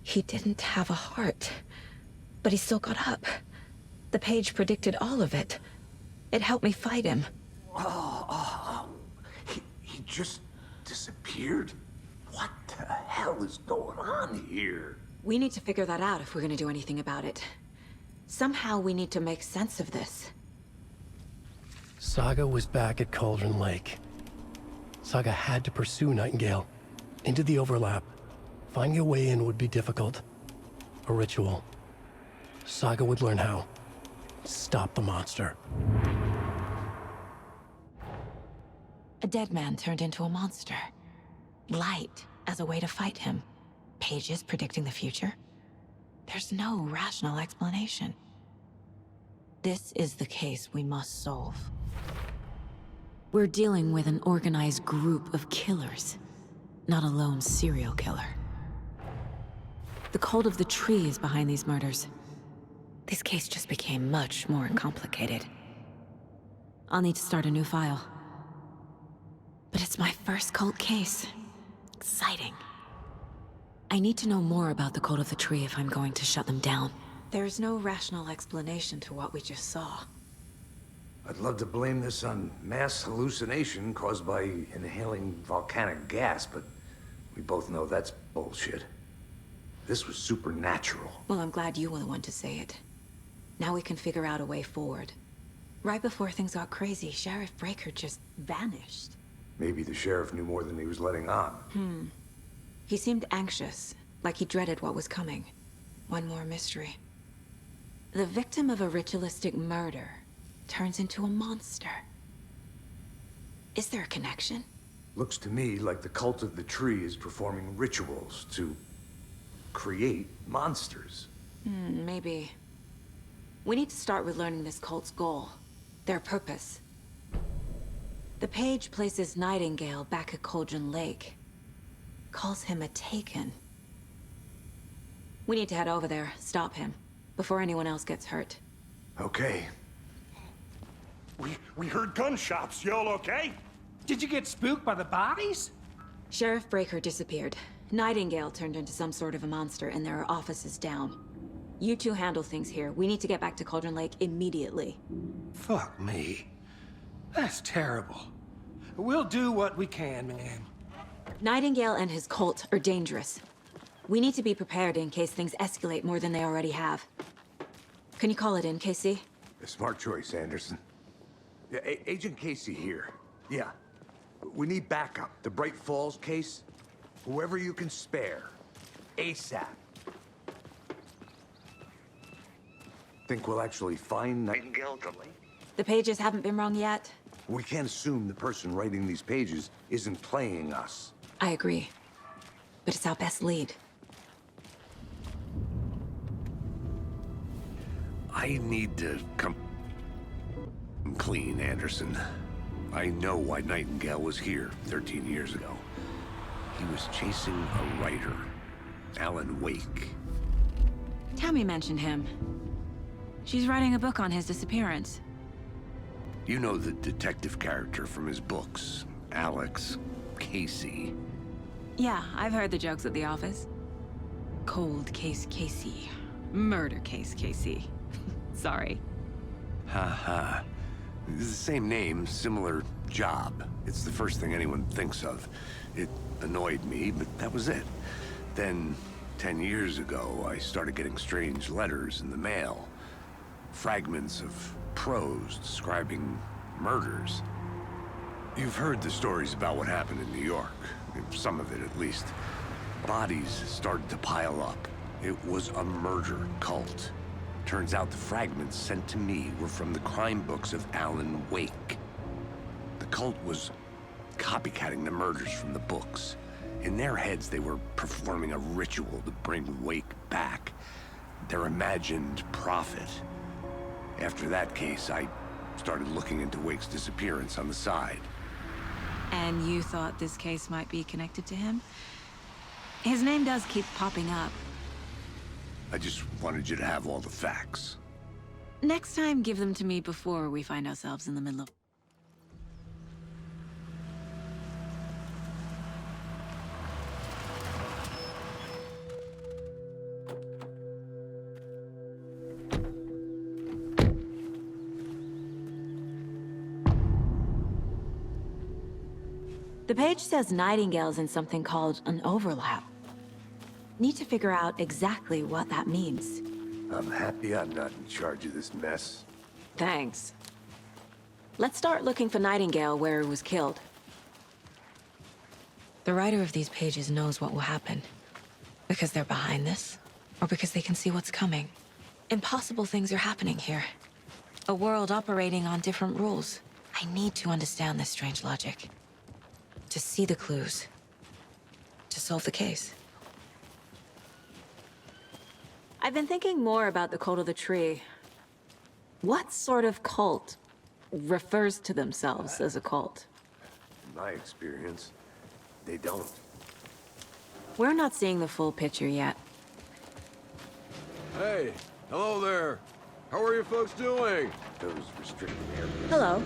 He didn't have a heart, but he still got up. The page predicted all of it. It helped me fight him. He just disappeared? What the hell is going on here? We need to figure that out if we're gonna do anything about it. Somehow we need to make sense of this. Saga was back at Cauldron Lake. Saga had to pursue Nightingale into the overlap. Finding a way in would be difficult. A ritual. Saga would learn how. Stop the monster. A dead man turned into a monster. Light as a way to fight him. Pages predicting the future. There's no rational explanation. This is the case we must solve. We're dealing with an organized group of killers, not a lone serial killer. The cult of the tree is behind these murders. This case just became much more complicated. I'll need to start a new file. But it's my first cult case. Exciting. I need to know more about the cult of the tree if I'm going to shut them down. There's no rational explanation to what we just saw. I'd love to blame this on mass hallucination caused by inhaling volcanic gas, but we both know that's bullshit. This was supernatural. Well, I'm glad you were the one to say it. Now we can figure out a way forward. Right before things got crazy, Sheriff Breaker just vanished. Maybe the sheriff knew more than he was letting on. He seemed anxious, like he dreaded what was coming. One more mystery. The victim of a ritualistic murder turns into a monster. Is there a connection? Looks to me like the cult of the tree is performing rituals to create monsters. Maybe. We need to start with learning this cult's goal, their purpose. The page places Nightingale back at Cauldron Lake. Calls him a Taken. We need to head over there, stop him, before anyone else gets hurt. Okay. We heard gunshots. Y'all okay? Did you get spooked by the bodies? Sheriff Breaker disappeared. Nightingale turned into some sort of a monster, and there are offices down. You two handle things here. We need to get back to Cauldron Lake immediately. Fuck me. That's terrible. We'll do what we can, man. Nightingale and his cult are dangerous. We need to be prepared in case things escalate more than they already have. Can you call it in, Casey? A smart choice, Anderson. Yeah, Agent Casey here. Yeah. We need backup. The Braight Falls case. Whoever you can spare. ASAP. Think we'll actually find Nightingale at the lake? The pages haven't been wrong yet. We can't assume the person writing these pages isn't playing us. I agree. But it's our best lead. I need to come clean, Anderson. I know why Nightingale was here 13 years ago. He was chasing a writer, Alan Uwaiku. Tammy mentioned him. She's writing a book on his disappearance. You know the detective character from his books, Alex Casey. Yeah, I've heard the jokes at the office. Cold case Casey. Murder case Casey. Sorry. Ha. It's the same name, similar job. It's the first thing anyone thinks of. It annoyed me, but that was it. Then, 10 years ago, I started getting strange letters in the mail. Fragments of prose describing murders. You've heard the stories about what happened in New York. Some of it, at least. Bodies started to pile up. It was a murder cult. Turns out the fragments sent to me were from the crime books of Alan Uwaiku. The cult was copycatting the murders from the books. In their heads, they were performing a ritual to bring Uwaiku back. Their imagined prophet. After that case, I started looking into Uwaiku's disappearance on the side. And you thought this case might be connected to him? His name does keep popping up. I just wanted you to have all the facts. Next time, give them to me before we find ourselves in the middle of... The page says nightingales in something called an overlap. Need to figure out exactly what that means. I'm happy I'm not in charge of this mess. Thanks. Let's start looking for Nightingale where he was killed. The writer of these pages knows what will happen. Because they're behind this, or because they can see what's coming. Impossible things are happening here. A world operating on different rules. I need to understand this strange logic. To see the clues. To solve the case. I've been thinking more about the cult of the tree. What sort of cult refers to themselves as a cult? In my experience, they don't. We're not seeing the full picture yet. Hey, hello there. How are you folks doing? Those restricted areas. Hello.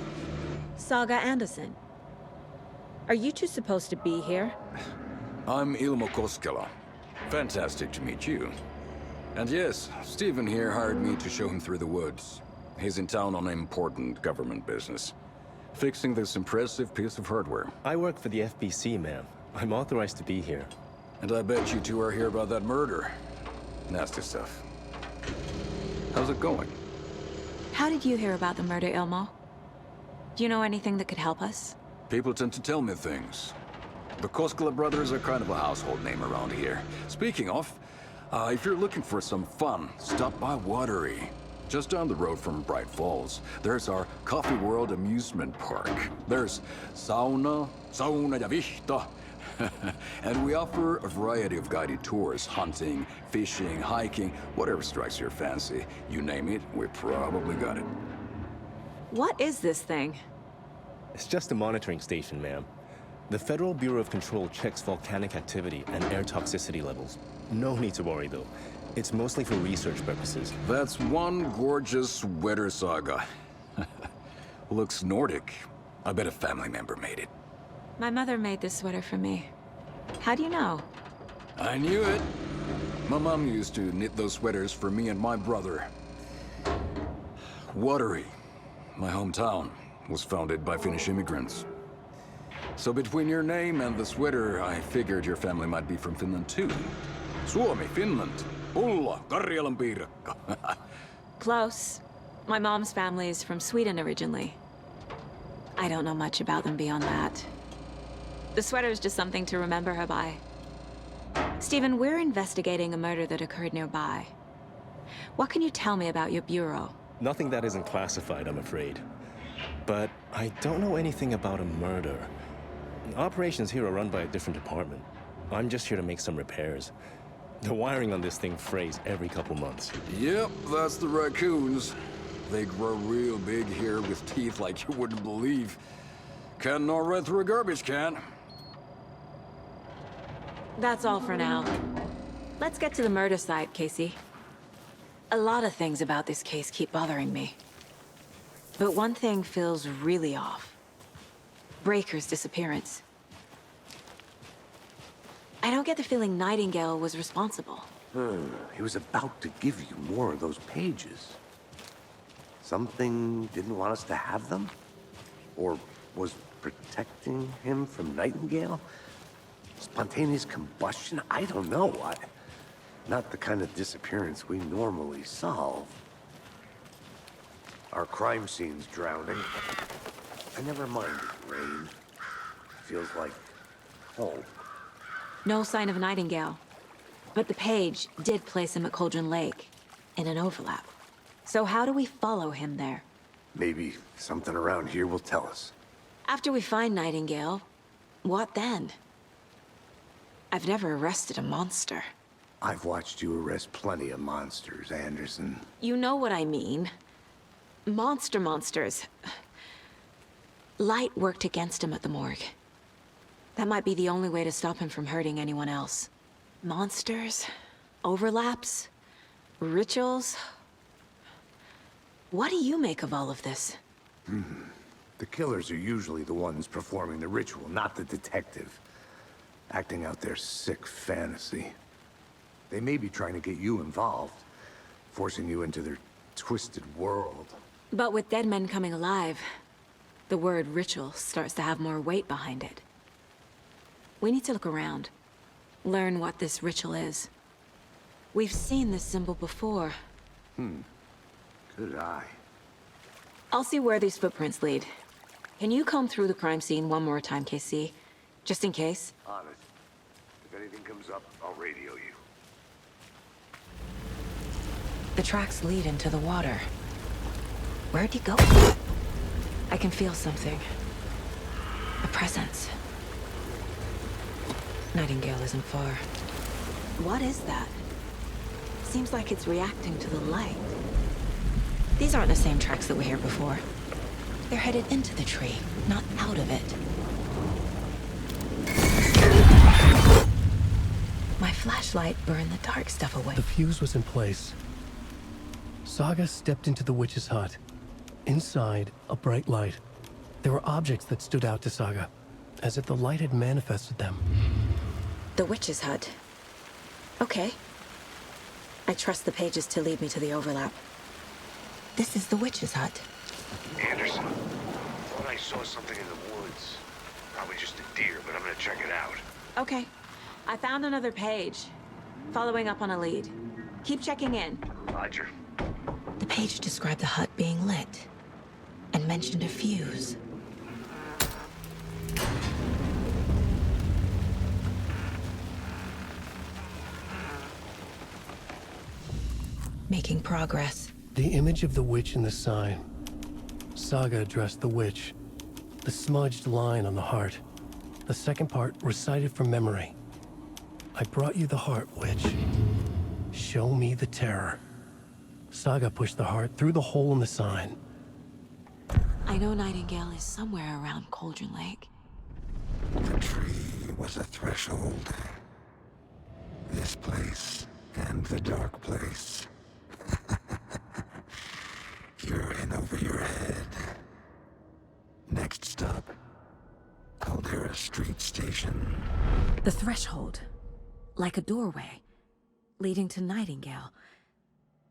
Saga Anderson. Are you two supposed to be here? I'm Ilmo Koskela. Fantastic to meet you. And yes, Stephen here hired me to show him through the woods. He's in town on important government business. Fixing this impressive piece of hardware. I work for the FBC, ma'am. I'm authorized to be here. And I bet you two are here about that murder. Nasty stuff. How's it going? How did you hear about the murder, Ilmo? Do you know anything that could help us? People tend to tell me things. The Koskela brothers are kind of a household name around here. Speaking of, if you're looking for some fun, stop by Watery. Just down the road from Brайt Folls, there's our Coffee World amusement park. There's sauna ja vihta. And we offer a variety of guided tours, hunting, fishing, hiking, whatever strikes your fancy. You name it, we probably got it. What is this thing? It's just a monitoring station, ma'am. The Federal Bureau of Control checks volcanic activity and air toxicity levels. No need to worry, though. It's mostly for research purposes. That's one gorgeous sweater, Saga. Looks Nordic. I bet a family member made it. My mother made this sweater for me. How do you know? I knew it. My mom used to knit those sweaters for me and my brother. Watery, my hometown, was founded by Finnish immigrants. So between your name and the sweater, I figured your family might be from Finland too. Suomi, Finland. Ulla, Karjalan piirakka. Close. My mom's family is from Sweden originally. I don't know much about them beyond that. The sweater is just something to remember her by. Stephen, we're investigating a murder that occurred nearby. What can you tell me about your bureau? Nothing that isn't classified, I'm afraid. But I don't know anything about a murder. Operations here are run by a different department. I'm just here to make some repairs. The wiring on this thing frays every couple months. Yep, that's the raccoons. They grow real big here with teeth like you wouldn't believe. Can't gnaw right through a garbage can. That's all for now. Let's get to the murder site, Casey. A lot of things about this case keep bothering me. But one thing feels really off. Breaker's disappearance. I don't get the feeling Nightingale was responsible. He was about to give you more of those pages. Something didn't want us to have them? Or was protecting him from Nightingale? Spontaneous combustion? I don't know. Not the kind of disappearance we normally solve. Our crime scene's drowning. I never minded rain. Feels like home. No sign of Nightingale. But the page did place him at Cauldron Lake, in an overlap. So how do we follow him there? Maybe something around here will tell us. After we find Nightingale, what then? I've never arrested a monster. I've watched you arrest plenty of monsters, Anderson. You know what I mean. Monsters. Light worked against him at the morgue. That might be the only way to stop him from hurting anyone else. Monsters? Overlaps? Rituals? What do you make of all of this? The killers are usually the ones performing the ritual, not the detective. Acting out their sick fantasy. They may be trying to get you involved, forcing you into their twisted world. But with dead men coming alive, the word ritual starts to have more weight behind it. We need to look around. Learn what this ritual is. We've seen this symbol before. Good eye. I'll see where these footprints lead. Can you comb through the crime scene one more time, KC? Just in case? Honest. If anything comes up, I'll radio you. The tracks lead into the water. Where'd he go? I can feel something. A presence. Nightingale isn't far. What is that? Seems like it's reacting to the light. These aren't the same tracks that were here before. They're headed into the tree, not out of it. My flashlight burned the dark stuff away. The fuse was in place. Saga stepped into the witch's hut. Inside, a bright light. There were objects that stood out to Saga, as if the light had manifested them. The witch's hut. Okay. I trust the pages to lead me to the overlap. This is the witch's hut. Anderson, thought I saw something in the woods. Probably just a deer, but I'm gonna check it out. Okay. I found another page. Following up on a lead. Keep checking in. Roger. The page described the hut being lit, and mentioned a fuse. Making progress. The image of the witch in the sign. Saga addressed the witch. The smudged line on the heart. The second part recited from memory. I brought you the heart, witch. Show me the terror. Saga pushed the heart through the hole in the sign. I know Nightingale is somewhere around Cauldron Lake. The tree was a threshold. This place and the dark place. You're in over your head. Next stop, Caldera Street Station. The threshold. Like a doorway. Leading to Nightingale.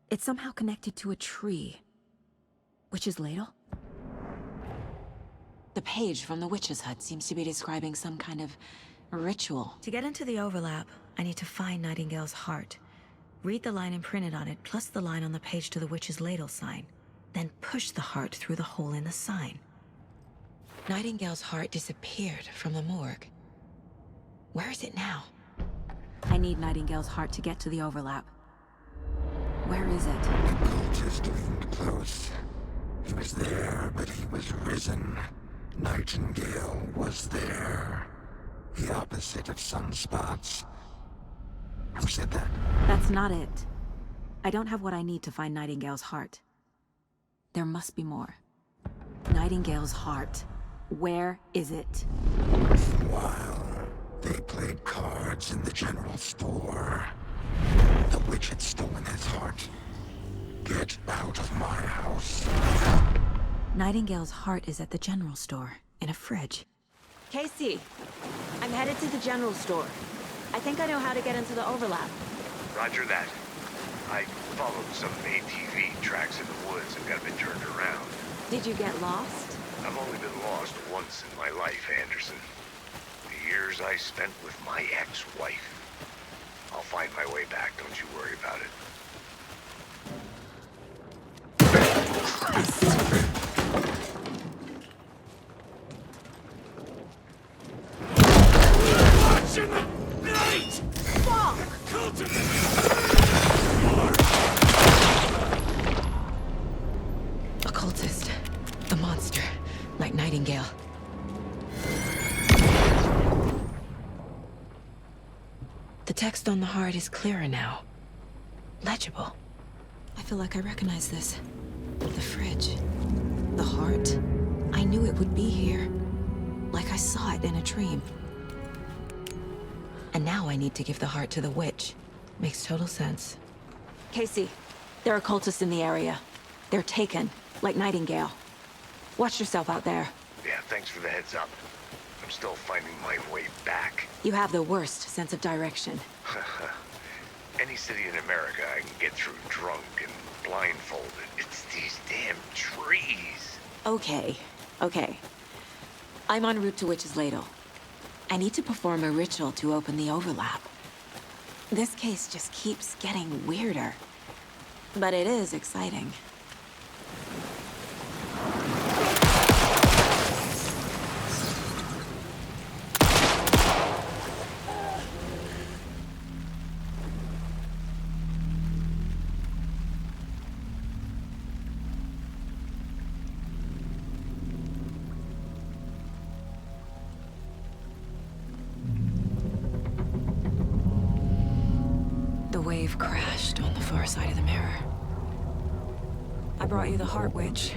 It's somehow connected to a tree. Witch's ladle? The page from the witch's hut seems to be describing some kind of ritual. To get into the overlap, I need to find Nightingale's heart. Read the line imprinted on it, plus the line on the page to the witch's ladle sign. Then push the heart through the hole in the sign. Nightingale's heart disappeared from the morgue. Where is it now? I need Nightingale's heart to get to the overlap. Where is it? The cultist leaned close. He was there, but he was risen. Nightingale was there. The opposite of sunspots. Who said that? That's not it. I don't have what I need to find Nightingale's heart. There must be more. Nightingale's heart. Where is it? While they played cards in the general store, the witch had stolen his heart. Get out of my house. Nightingale's heart is at the general store, in a fridge. Casey, I'm headed to the general store. I think I know how to get into the overlap. Roger that. I followed some ATV tracks in the woods and got a bit turned around. Did you get lost? I've only been lost once in my life, Anderson. The years I spent with my ex-wife. I'll find my way back, don't you worry about it. Watch in the night! Fuck! A cultist. A monster. Like Nightingale. The text on the heart is clearer now. Legible. I feel like I recognize this. The fridge. The heart. I knew it would be here. Like I saw it in a dream. And now I need to give the heart to the witch. Makes total sense. Casey, there are cultists in the area. They're taken, like Nightingale. Watch yourself out there. Yeah, thanks for the heads up. I'm still finding my way back. You have the worst sense of direction. Any city in America I can get through drunk and blindfolded. It's these damn trees. Okay. I'm en route to Witch's Ladle. I need to perform a ritual to open the overlap. This case just keeps getting weirder. But it is exciting. The wave crashed on the far side of the mirror. I brought you the Heart Witch.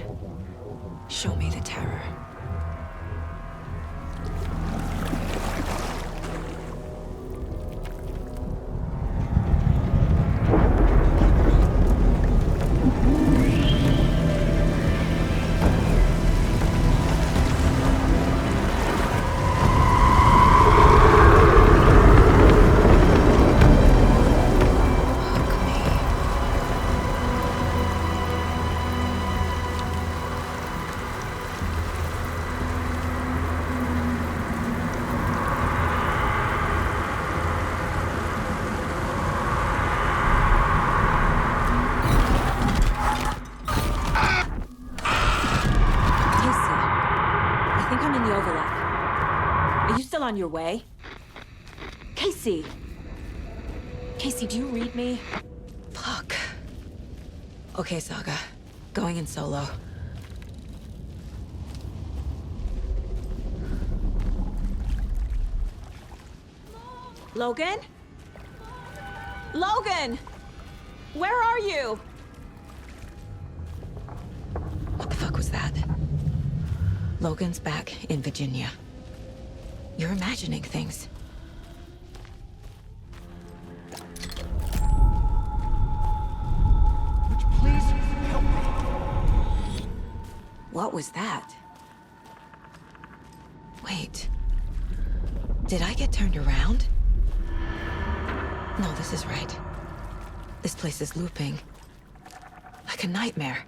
Show me the terror. On your way? Casey! Casey, do you read me? Fuck. Okay, Saga. Going in solo. Logan? Logan! Where are you? What the fuck was that? Logan's back in Virginia. You're imagining things. Would you please help me? What was that? Wait. Did I get turned around? No, this is right. This place is looping. Like a nightmare.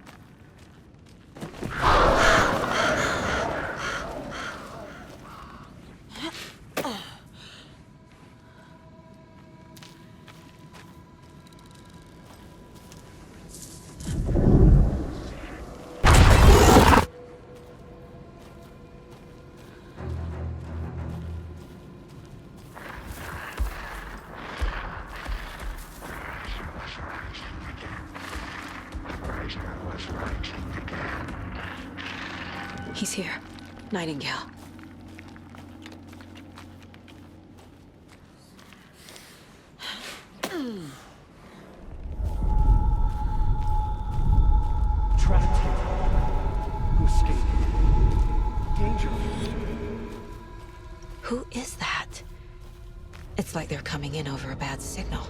He's here. Nightingale. Trapped here. Who escaped? Danger. Who is that? It's like they're coming in over a bad signal.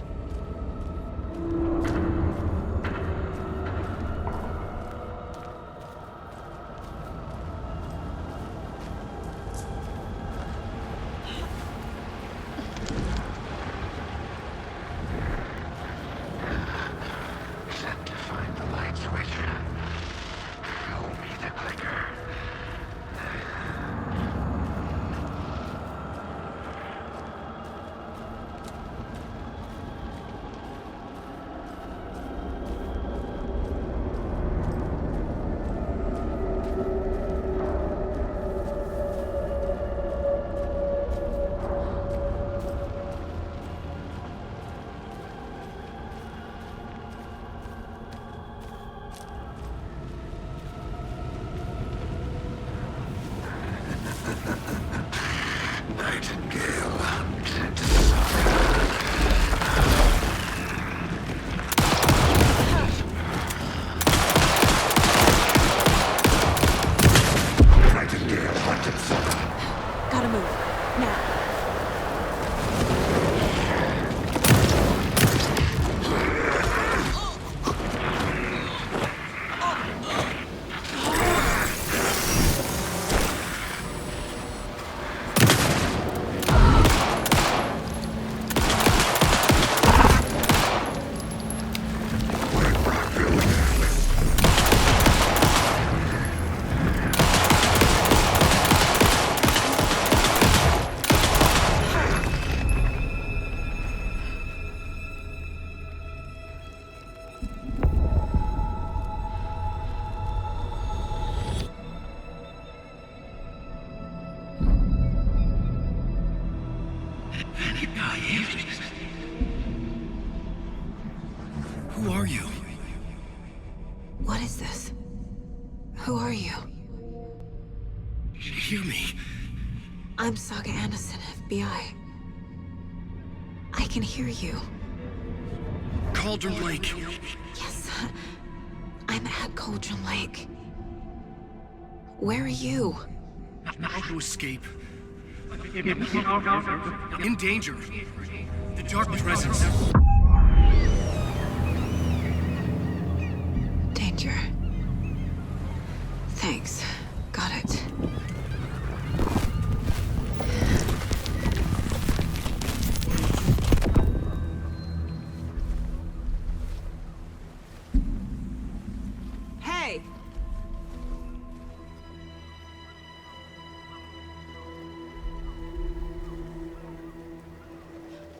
Who are you? What is this? Who are you? Hear me. I'm Saga Anderson, FBI. I can hear you. Cauldron Lake. Yes, I'm at Cauldron Lake. Where are you? How to escape. In danger. The dark presence. Danger. Thanks. Got it. Hey!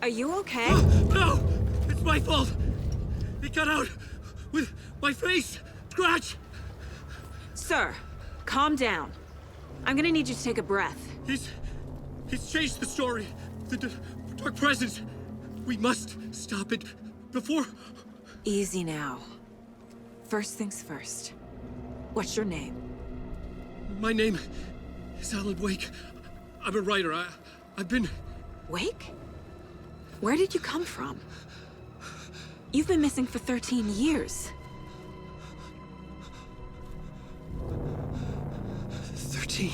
Are you okay? No! It's my fault! It got out with my face! Scratch! Sir, calm down. I'm gonna need you to take a breath. He's changed the story. The dark presence. We must stop it before... Easy now. First things first. What's your name? My name is Alan Uwaiku. I'm a writer. I've been... Wake? Where did you come from? You've been missing for 13 years. 13.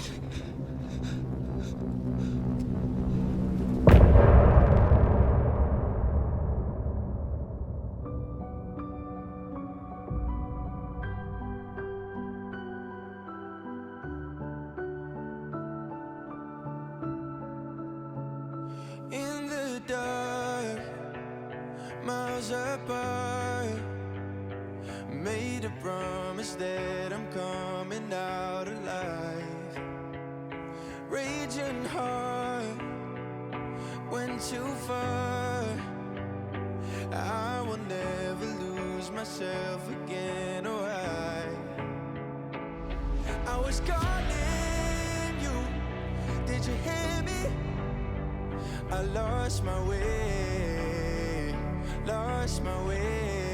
In the dark, miles apart, made a promise that I'm coming out alive. Raging heart, went too far. I will never lose myself again, or I was calling you, did you hear me? I lost my way, lost my way.